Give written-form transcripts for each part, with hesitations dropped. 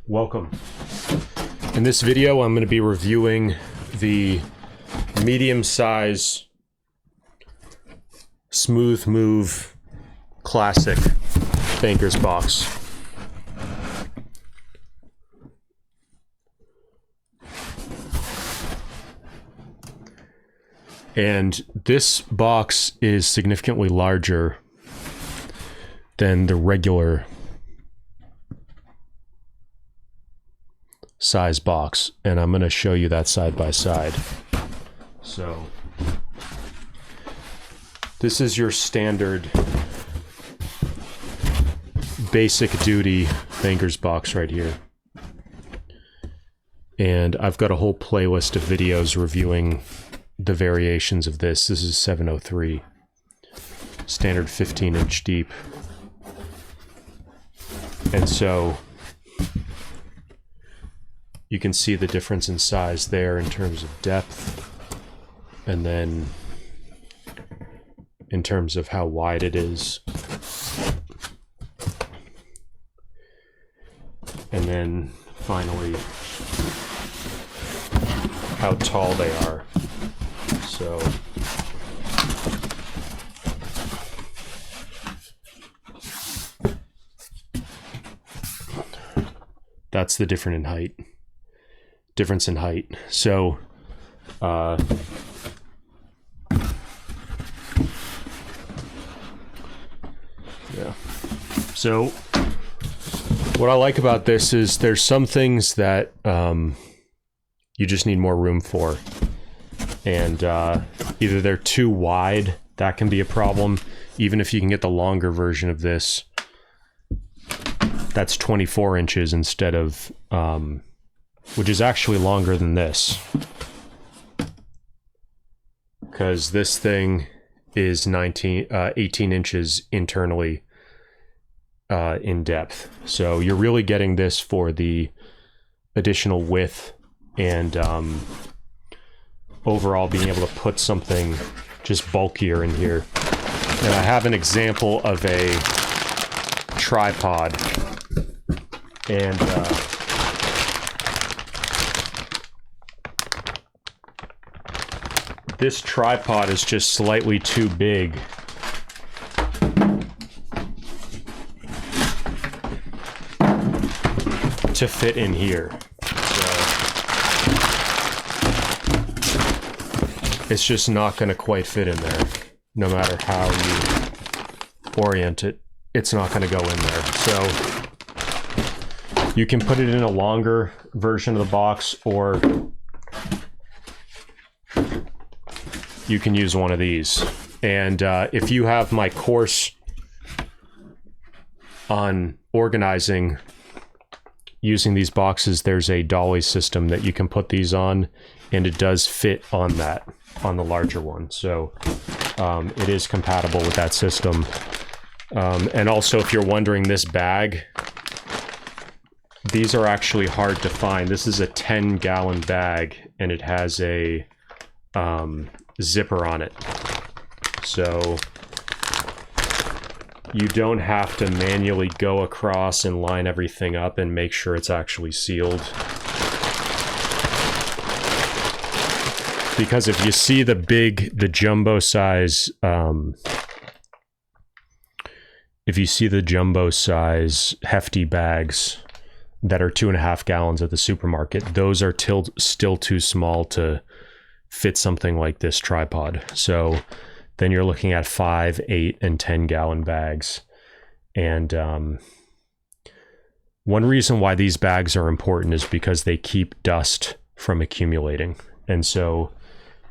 Welcome. In this video, I'm going to be reviewing the medium-size SmoothMove Classic Banker's Box. And this box is significantly larger than the regular size box, and I'm going to show you that side by side. So this is your standard basic duty banker's box right here, and I've got a whole playlist of videos reviewing the variations of this. This is 703 standard 15-inch deep, and so you can see the difference in size there in terms of depth, and then in terms of how wide it is, and then finally how tall they are. So that's the difference in height. So yeah. So what I like about this is there's some things that you just need more room for, and either they're too wide, that can be a problem. Even if you can get the longer version of this, that's 24 inches instead of which is actually longer than this, because this thing is 18 inches internally in depth. So you're really getting this for the additional width and overall being able to put something just bulkier in here. And I have an example of a tripod, and this tripod is just slightly too big to fit in here. So it's just not going to quite fit in there. No matter how you orient it, it's not going to go in there. So you can put it in a longer version of the box, or you can use one of these. And if you have my course on organizing using these boxes, there's a dolly system that you can put these on, and it does fit on that, on the larger one. So it is compatible with that system. And also, if you're wondering, this bag, these are actually hard to find. This is a 10-gallon bag, and it has a zipper on it, so you don't have to manually go across and line everything up and make sure it's actually sealed. Because if you see the jumbo size, if you see the jumbo size hefty bags that are 2.5 gallons at the supermarket, those are still too small to fit something like this tripod. So then you're looking at 5, 8, and 10-gallon bags. And one reason why these bags are important is because they keep dust from accumulating. And so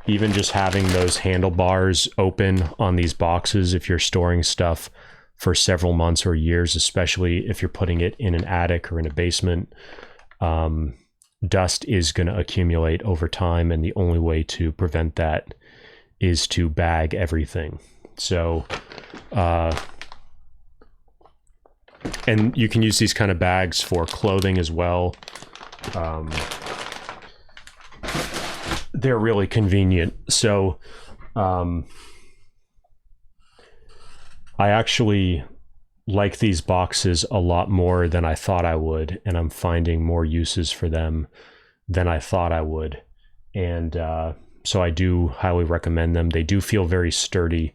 even just having those handlebars open on these boxes, if you're storing stuff for several months or years, especially if you're putting it in an attic or in a basement, dust is going to accumulate over time, and the only way to prevent that is to bag everything. So and you can use these kind of bags for clothing as well. They're really convenient. So I actually like these boxes a lot more than I thought I would, and I'm finding more uses for them than I thought I would. And so I do highly recommend them. They do feel very sturdy.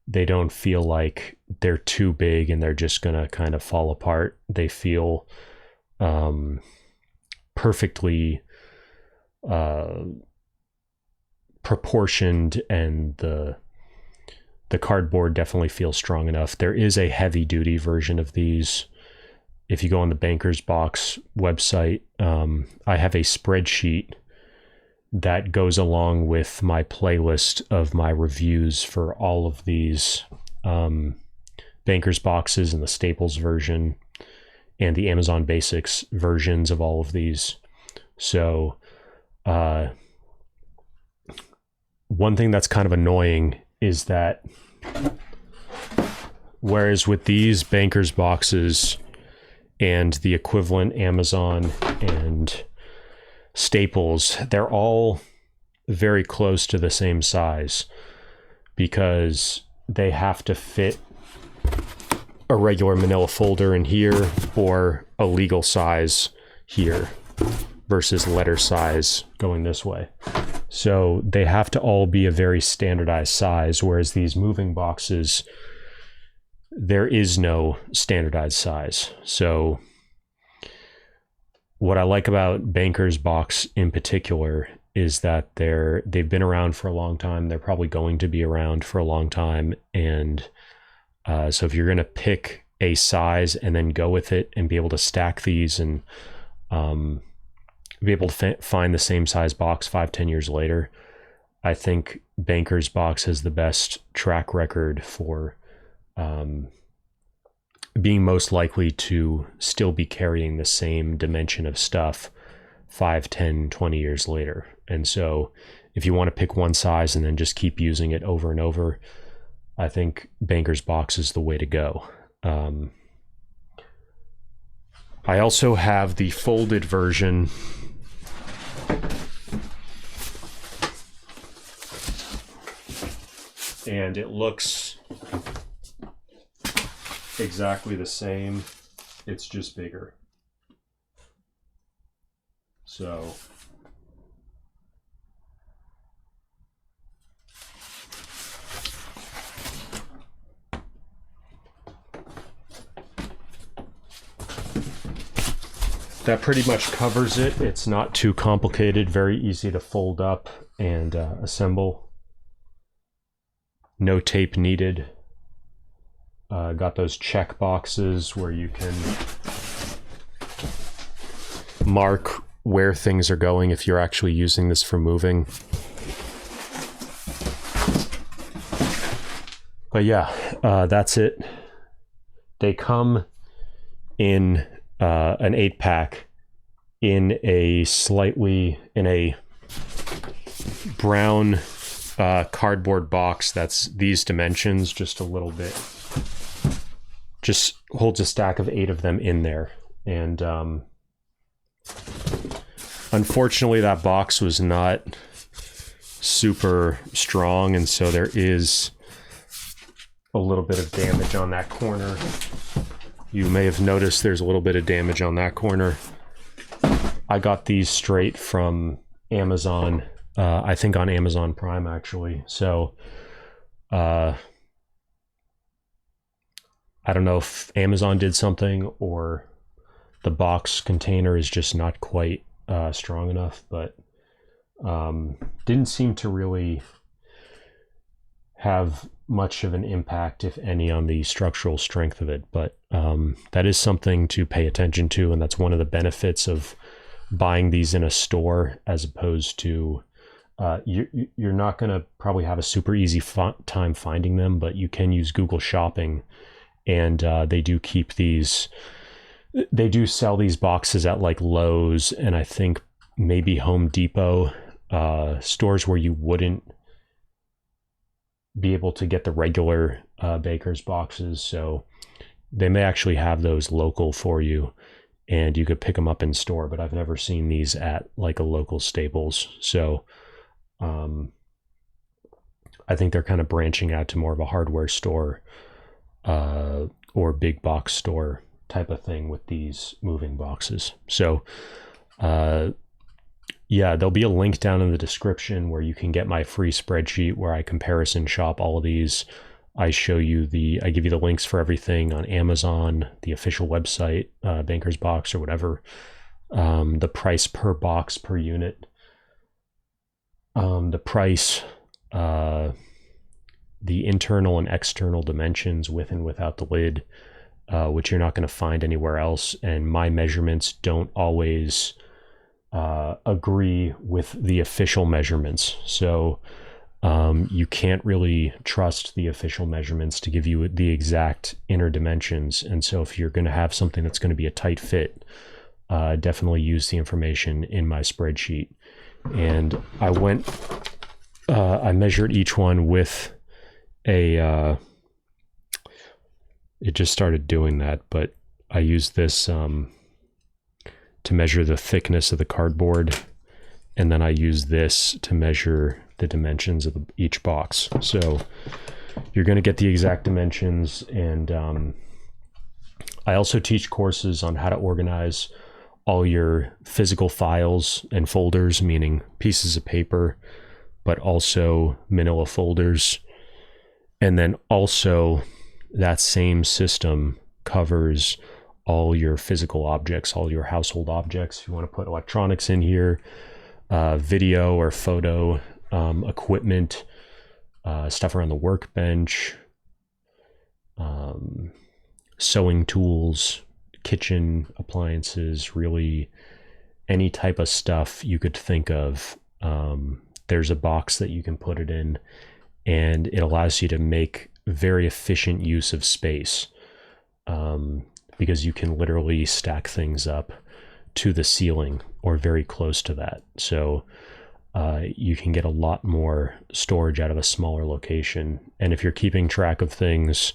They don't feel like they're too big and they're just gonna kind of fall apart. They feel perfectly proportioned, and the cardboard definitely feels strong enough. There is a heavy duty version of these. If you go on the Banker's Box website, I have a spreadsheet that goes along with my playlist of my reviews for all of these Banker's Boxes and the Staples version and the Amazon Basics versions of all of these. So one thing that's kind of annoying is that whereas with these Banker's Boxes and the equivalent Amazon and Staples, they're all very close to the same size because they have to fit a regular manila folder in here or a legal size here versus letter size going this way. So they have to all be a very standardized size, whereas these moving boxes, there is no standardized size. So what I like about Banker's Box in particular is that they've been around for a long time. They're probably going to be around for a long time. And so if you're going to pick a size and then go with it and be able to stack these and be able to find the same size box 5-10 years later, I think Banker's Box has the best track record for being most likely to still be carrying the same dimension of stuff 5, 10, 20 years later. And so if you want to pick one size and then just keep using it over and over, I think Banker's Box is the way to go. I also have the folded version and it looks exactly the same. It's just bigger. So that pretty much covers it. It's not too complicated, very easy to fold up and assemble. No tape needed. Got those check boxes where you can mark where things are going if you're actually using this for moving. But yeah, that's it. They come in an 8-pack in a brown cardboard box that's these dimensions, just a little bit. Just holds a stack of 8 of them in there. And unfortunately, that box was not super strong, and so there is a little bit of damage on that corner. You may have noticed there's a little bit of damage on that corner. I got these straight from Amazon, I think on Amazon Prime actually. So I don't know if Amazon did something or the box container is just not quite strong enough, but didn't seem to really have much of an impact, if any, on the structural strength of it. But that is something to pay attention to, and that's one of the benefits of buying these in a store as opposed to you're not going to probably have a super easy time finding them, but you can use Google Shopping, and they do keep these. They do sell these boxes at like Lowe's and I think maybe Home Depot, stores where you wouldn't be able to get the regular Baker's boxes. So they may actually have those local for you and you could pick them up in store, but I've never seen these at like a local Staples. So I think they're kind of branching out to more of a hardware store or big box store type of thing with these moving boxes. So yeah, there'll be a link down in the description where you can get my free spreadsheet where I comparison shop all of these. I give you the links for everything on Amazon, the official website, Banker's Box or whatever, the price per box per unit, the price, the internal and external dimensions with and without the lid, which you're not going to find anywhere else. And my measurements don't always agree with the official measurements. So you can't really trust the official measurements to give you the exact inner dimensions. And so if you're going to have something that's going to be a tight fit, definitely use the information in my spreadsheet. And I measured each one with it just started doing that, but I used this to measure the thickness of the cardboard, and then I use this to measure the dimensions of each box. So you're going to get the exact dimensions. And I also teach courses on how to organize all your physical files and folders, meaning pieces of paper, but also manila folders. And then also that same system covers all your physical objects, all your household objects. If you want to put electronics in here, video or photo equipment, stuff around the workbench, sewing tools, kitchen appliances, really any type of stuff you could think of. There's a box that you can put it in, and it allows you to make very efficient use of space, because you can literally stack things up to the ceiling or very close to that. So you can get a lot more storage out of a smaller location. And if you're keeping track of things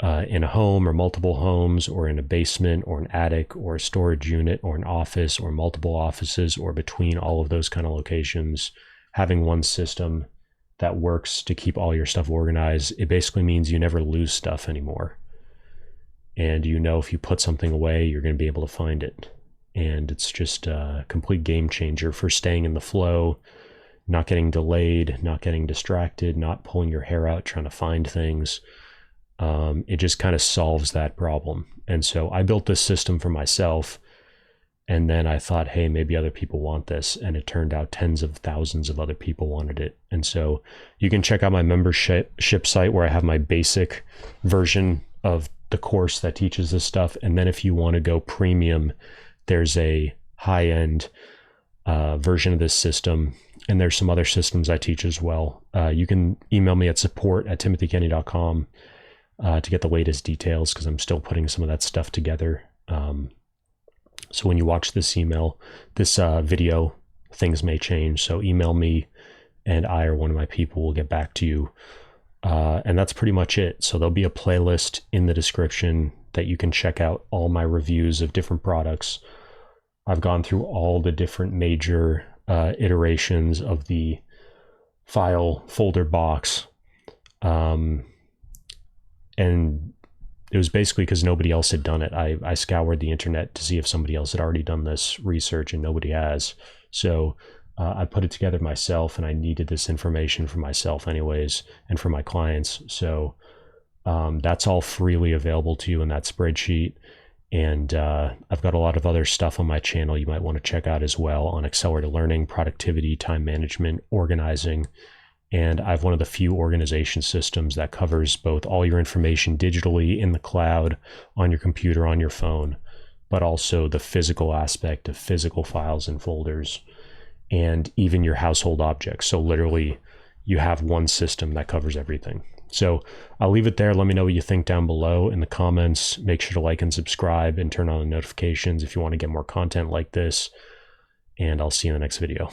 in a home or multiple homes, or in a basement or an attic or a storage unit or an office or multiple offices, or between all of those kind of locations, having one system that works to keep all your stuff organized, it basically means you never lose stuff anymore. And you know, if you put something away, you're going to be able to find it. And it's just a complete game changer for staying in the flow, not getting delayed, not getting distracted, not pulling your hair out trying to find things. It just kind of solves that problem. And so I built this system for myself, and then I thought, hey, maybe other people want this. And it turned out tens of thousands of other people wanted it. And so you can check out my membership site where I have my basic version of the course that teaches this stuff. And then if you want to go premium, there's a high-end version of this system. And there's some other systems I teach as well. You can email me at support@timothykenny.com to get the latest details, because I'm still putting some of that stuff together. So when you watch this video, things may change. So email me, and I or one of my people will get back to you. And that's pretty much it. So there'll be a playlist in the description that you can check out all my reviews of different products. I've gone through all the different major iterations of the file folder box. And it was basically because nobody else had done it. I scoured the internet to see if somebody else had already done this research, and nobody has. So I put it together myself, and I needed this information for myself anyways, and for my clients. So that's all freely available to you in that spreadsheet. And I've got a lot of other stuff on my channel you might want to check out as well on accelerated learning, productivity, time management, organizing. And I have one of the few organization systems that covers both all your information digitally in the cloud, on your computer, on your phone, but also the physical aspect of physical files and folders, and even your household objects. So literally you have one system that covers everything. So I'll leave it there. Let me know what you think down below in the comments. Make sure to like and subscribe and turn on the notifications if you want to get more content like this. And I'll see you in the next video.